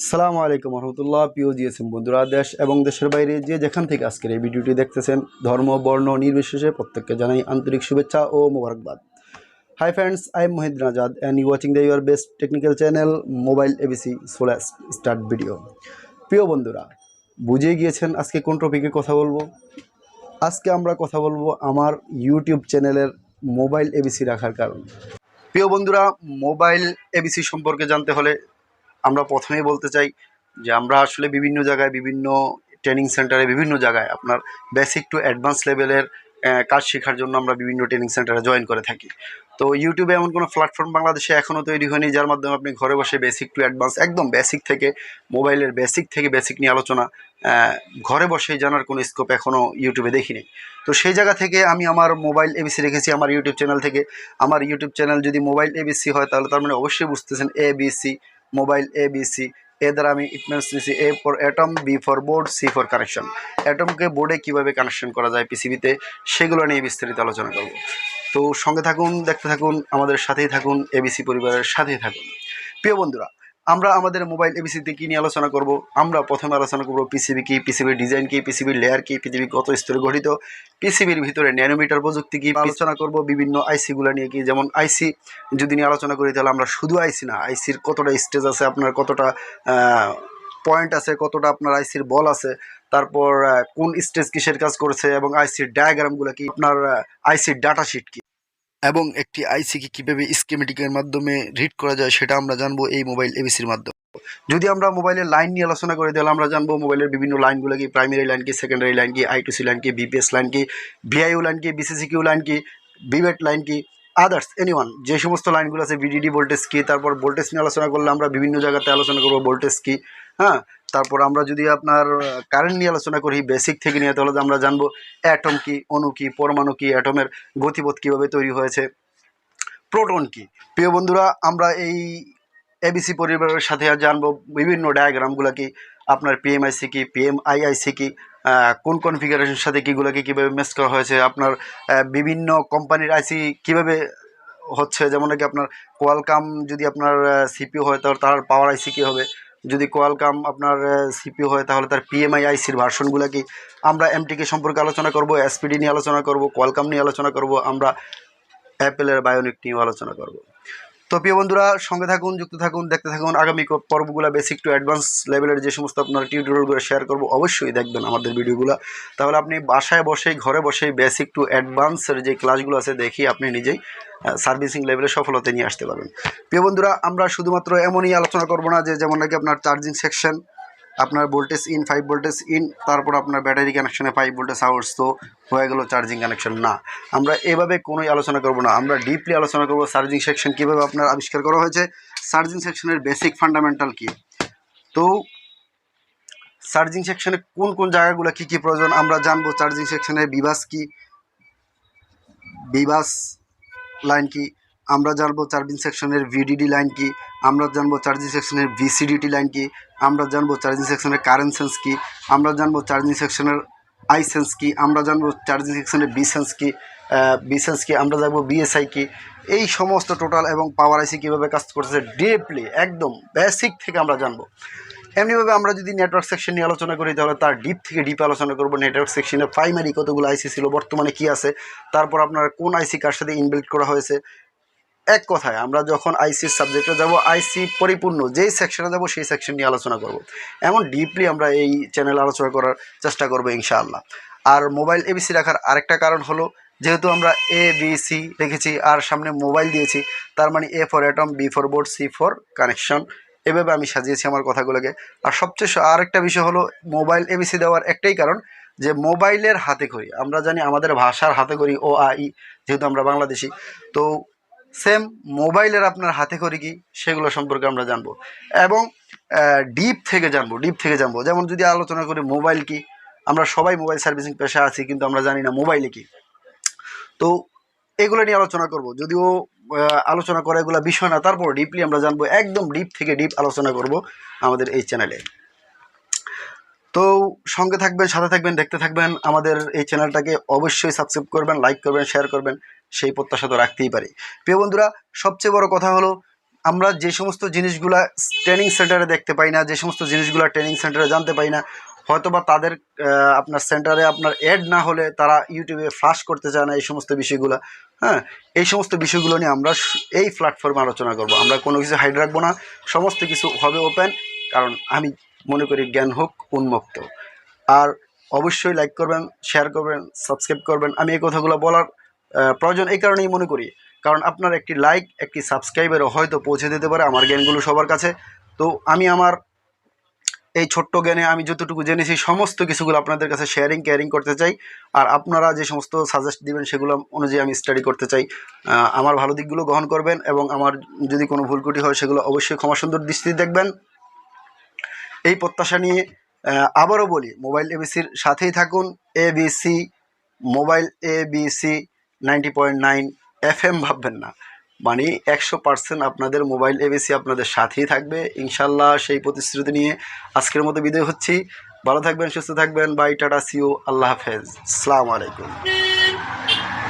সালামু আলাইকুম রহমতুল্লাহ। প্রিয় জিএসএম বন্ধুরা, দেশ এবং দেশের বাইরে যে যেখান থেকে আজকের এই ভিডিওটি দেখতেছেন, ধর্ম বর্ণ নির্বিশেষে প্রত্যেককে জানাই আন্তরিক শুভেচ্ছা ও মোবারকবাদ। Hi friends, I am Mohiddin Azad and you watching the your best technical channel mobile ABC. So let's start video. প্রিয় বন্ধুরা, বুঝে গিয়েছেন আজকে কোন টপিকে কথা বলবো। আজকে আমরা কথা বলবো আমার ইউটিউব চ্যানেলের মোবাইল এবিসি রাখার কারণ। প্রিয় বন্ধুরা, মোবাইল এবিসি সম্পর্কে জানতে হলে আমরা প্রথমেই বলতে চাই যে আমরা আসলে বিভিন্ন জায়গায়, বিভিন্ন ট্রেনিং সেন্টারে, বিভিন্ন জায়গায় আপনার বেসিক টু অ্যাডভান্স লেভেলের কাজ শেখার জন্য আমরা বিভিন্ন ট্রেনিং সেন্টারে জয়েন করে থাকি। তো ইউটিউবে এমন কোনো প্ল্যাটফর্ম বাংলাদেশে এখনও তৈরি হয়নি যার মাধ্যমে আপনি ঘরে বসে বেসিক টু অ্যাডভান্স, একদম বেসিক থেকে, মোবাইলের বেসিক থেকে বেসিক নিয়ে আলোচনা ঘরে বসেই জানার কোনো স্কোপ এখনও ইউটিউবে দেখিনি। তো সেই জায়গা থেকে আমি আমার মোবাইল এবিসি রেখেছি আমার ইউটিউব চ্যানেল থেকে। আমার ইউটিউব চ্যানেল যদি মোবাইল এবিসি হয় তাহলে তার মানে অবশ্যই বুঝতেছেন এবিসি, মোবাইল এবিসি। এ দ্বারা আমি ইট মিনস নিয়েছি A for atom, B for board, C for connection. অ্যাটমকে বোর্ডে কীভাবে কানেকশন করা যায় পিসিবিতে, সেগুলো নিয়ে বিস্তারিত আলোচনা করব। তো সঙ্গে থাকুন, দেখতে থাকুন, আমাদের সাথেই থাকুন, এবিসি পরিবারের সাথেই থাকুন। প্রিয় বন্ধুরা, আমরা আমাদের মোবাইল এবিসিতে কী নিয়ে আলোচনা করব? আমরা প্রথমে আলোচনা করব পিসিবি কী, পিসিবির ডিজাইন কী, পিসিবির লেয়ার কী, পিসিবি কত স্তরে গঠিত, পিসিবির ভিতরে ন্যানোমিটার প্রযুক্তি কী। আলোচনা করব বিভিন্ন আইসিগুলো নিয়ে, কি যেমন আইসি যদি নিয়ে আলোচনা করি তাহলে আমরা শুধু আইসি না, আইসির কতটা স্টেজ আছে, আপনার কতটা পয়েন্ট আছে, কতটা আপনার আইসির বল আছে, তারপর কোন স্টেজ কিসের কাজ করছে, এবং আইসির ডায়াগ্রামগুলো কি, আপনার আইসির ডাটা শিট কি, এবং একটি আইসিকে কীভাবে স্কিমেটিকের মাধ্যমে রিড করা যায় সেটা আমরা জানবো এই মোবাইল এবিসির মাধ্যমে। যদি আমরা মোবাইলের লাইন নিয়ে আলোচনা করি তাহলে আমরা জানবো মোবাইলের বিভিন্ন লাইনগুলো কি, প্রাইমারি লাইন কি, সেকেন্ডারি লাইন কি, আই2সি লাইন কি, বিপিএস লাইন কি, ভিআইও লাইন কি, বিসিসিকিউ লাইন কি, বিবেট লাইন কি, আদার্স এনিওয়ান যে সমস্ত লাইনগুলো আছে, ভিডিডি ভোল্টেজ কি। তারপর ভোল্টেজ নিয়ে আলোচনা করলে আমরা বিভিন্ন জায়গাতে আলোচনা করবো ভোল্টেজ কি। হ্যাঁ, তারপর আমরা যদি আপনার কারেন্ট নিয়ে আলোচনা করি বেসিক থেকে নিয়ে, তাহলে আমরা জানবো অ্যাটম কি, অণু কি, পরমাণু কি, অ্যাটমের গতিপথ কীভাবে তৈরি হয়েছে, প্রোটন কি। প্রিয় বন্ধুরা, আমরা এই এবিসি পরিবারের সাথে জানবো বিভিন্ন ডায়াগ্রামগুলো কি, আপনার পিএমআইসি কি, পিএমআইআইসি কি, কোন কনফিগারেশনের সাথে কীগুলোকে কীভাবে ম্যাচ করা হয়েছে, আপনার বিভিন্ন কোম্পানির আইসি কীভাবে হচ্ছে, যেমন নাকি আপনার কোয়ালকাম যদি আপনার সিপিইউ হয় তাহলে তার পাওয়ার আইসি কী হবে, যদি কোয়ালকাম আপনার সিপিইউ হয় তাহলে তার পিএমআই আইসির ভার্সনগুলো কি। আমরা এমটিকে সম্পর্কে আলোচনা করব, এসপিডি নিয়ে আলোচনা করব, কোয়ালকাম নিয়ে আলোচনা করব, আমরা অ্যাপেলের বায়োনিক নিয়েও আলোচনা করব। তো প্রিয় বন্ধুরা, সঙ্গে থাকুন, যুক্ত থাকুন, দেখতে থাকুন। আগামী পর্বগুলো বেসিক টু অ্যাডভান্স লেভেলের যে সমস্ত আপনার টিউটোরিয়ালগুলো শেয়ার করব, অবশ্যই দেখবেন আমাদের ভিডিওগুলো। তাহলে আপনি বাসায় বসেই, ঘরে বসেই বেসিক টু অ্যাডভান্সের যে ক্লাসগুলো আছে দেখি আপনি নিজেই সার্ভিসিং লেভেলে সফলতা নিয়ে আসতে পারবেন। প্রিয় বন্ধুরা, আমরা শুধুমাত্র এমনই আলোচনা করব না যে যেমন নাকি আপনার চার্জিং সেকশন, আপনার ভোল্টেজ ইন, 5 ভোল্টেজ ইন, তারপর আপনার ব্যাটারি কানেকশনে 5 ভোল্টেজ আউট, তো হয়ে গেল চার্জিং কানেকশন। না, আমরা এভাবে কোনোই আলোচনা করব না। আমরা ডিপলি আলোচনা করব চার্জিং সেকশন কীভাবে আপনার আবিষ্কার করা হয়েছে, চার্জিং সেকশনের বেসিক ফান্ডামেন্টাল কী, তো চার্জিং সেকশনে কোন কোন জায়গাগুলো কী কী প্রয়োজন আমরা জানবো। চার্জিং সেকশনের বিভাস কী, বিভাস লাইন কি, আমরা জানবো চার্জিং সেকশনের ভিডিডি লাইন কি, আমরা জানবো চার্জিং সেকশনের ভিসিডিটি লাইন কি, আমরা জানবো চার্জিং সেকশনের কারেন্ট সেন্স কি, আমরা জানবো চার্জিং সেকশনের আই সেন্স কি, আমরা জানবো চার্জিং সেকশনের বি সেন্স কি, আমরা জানবো বিএসআই কি। এই সমস্ত টোটাল এবং পাওয়ার আইসি কীভাবে কাজ করতেছে ডিপলি, একদম বেসিক থেকে আমরা জানবো। এমনিভাবে আমরা যদি নেটওয়ার্ক সেকশন নিয়ে আলোচনা করি তাহলে তার ডিপ থেকে ডিপ আলোচনা করবো। নেটওয়ার্ক সেকশনে প্রাইমারি কতগুলো আইসি ছিল, বর্তমানে কী আছে, তারপর আপনার কোন আইসি কার সাথে ইনবিল্ট করা হয়েছে। এক কথায় আমরা যখন আইসির সাবজেক্টে যাব, আইসি পরিপূর্ণ যেই সেকশনে যাব সেই সেকশন নিয়ে আলোচনা করব। এমন ডিপলি আমরা এই চ্যানেলে আলোচনা করার চেষ্টা করবো ইনশাআল্লাহ। আর মোবাইল এবিসি রাখার আরেকটা কারণ হলো, যেহেতু আমরা এ বি সি রেখেছি আর সামনে মোবাইল দিয়েছি, তার মানে A for atom, B for board, C for connection, এভাবে আমি সাজিয়েছি আমার কথাগুলোকে। আর সবচেয়ে আরেকটা বিষয় হলো, মোবাইল এবিসি দেওয়ার একটাই কারণ যে মোবাইলের হাতে করি, আমরা জানি আমাদের ভাষার হাতে করি ও আ ই, যেহেতু আমরা বাংলাদেশি, তো সেম মোবাইলের আপনার হাতে করি কি সেগুলো সম্পর্কে আমরা জানবো, এবং ডিপ থেকে জানবো। যেমন যদি আলোচনা করি মোবাইল কি, আমরা সবাই মোবাইল সার্ভিসিং পেশা আছি কিন্তু আমরা জানি না মোবাইলে কি। তো এগুলো নিয়ে আলোচনা করব, যদিও আলোচনা করা এগুলো বিষয় না, তারপর ডিপলি আমরা জানবো, একদম ডিপ থেকে ডিপ আলোচনা করব আমাদের এই চ্যানেলে। তো সঙ্গে থাকবেন, সাথে থাকবেন, দেখতে থাকবেন। আমাদের এই চ্যানেলটাকে অবশ্যই সাবস্ক্রাইব করবেন, লাইক করবেন, শেয়ার করবেন, সেই প্রত্যাশা তো রাখতেই পারি। প্রিয় বন্ধুরা, সবচেয়ে বড় কথা হলো আমরা যে সমস্ত জিনিসগুলা ট্রেনিং সেন্টারে দেখতে পাই না, যে সমস্ত জিনিসগুলো ট্রেনিং সেন্টারে জানতে পাই না, হয়তোবা তাদের আপনার সেন্টারে আপনার অ্যাড না হলে তারা ইউটিউবে ফ্লাশ করতে চায় না এই সমস্ত বিষয়গুলো। হ্যাঁ, এই সমস্ত বিষয়গুলো নিয়ে আমরা এই প্ল্যাটফর্মে আলোচনা করব। আমরা কোনো কিছু হাইড রাখবো না, সমস্ত কিছু হবে ওপেন, কারণ আমি মনে করি জ্ঞান হোক উন্মুক্ত। আর অবশ্যই লাইক করবেন, শেয়ার করবেন, সাবস্ক্রাইব করবেন। আমি এই কথাগুলো বলার প্রয়োজন এই কারণেই মনে করি, কারণ আপনার একটি লাইক, একটি সাবস্ক্রাইবেরও হয়তো পৌঁছে দিতে পারে আমার জ্ঞানগুলো সবার কাছে। তো আমি আমার এই ছোট্ট জ্ঞানে আমি যতটুকু জেনেছি সমস্ত কিছুগুলো আপনাদের কাছে কেয়ারিং করতে চাই। আর আপনারা যে সমস্ত সাজেস্ট দিবেন সেগুলো অনুযায়ী আমি স্টাডি করতে চাই। আমার ভালো দিকগুলো গ্রহণ করবেন এবং আমার যদি কোনো ভুল ত্রুটি হয় সেগুলো অবশ্যই ক্ষমা সুন্দর দৃষ্টিতে দেখবেন, এই প্রত্যাশা নিয়ে আবারও বলি, মোবাইল এবিসির সাথেই থাকুন। এবিসি মোবাইল, এবিসি 90.9 FM ভাববেন না, মানে 100% আপনাদের মোবাইল এবিসি আপনাদের সাথেই থাকবে ইনশাল্লাহ। সেই প্রতিশ্রুতি নিয়ে আজকের মতো বিদায় হচ্ছি। ভালো থাকবেন, সুস্থ থাকবেন। বাই, টাটা, সিও, আল্লাহ হাফেজ, আসসালামু আলাইকুম।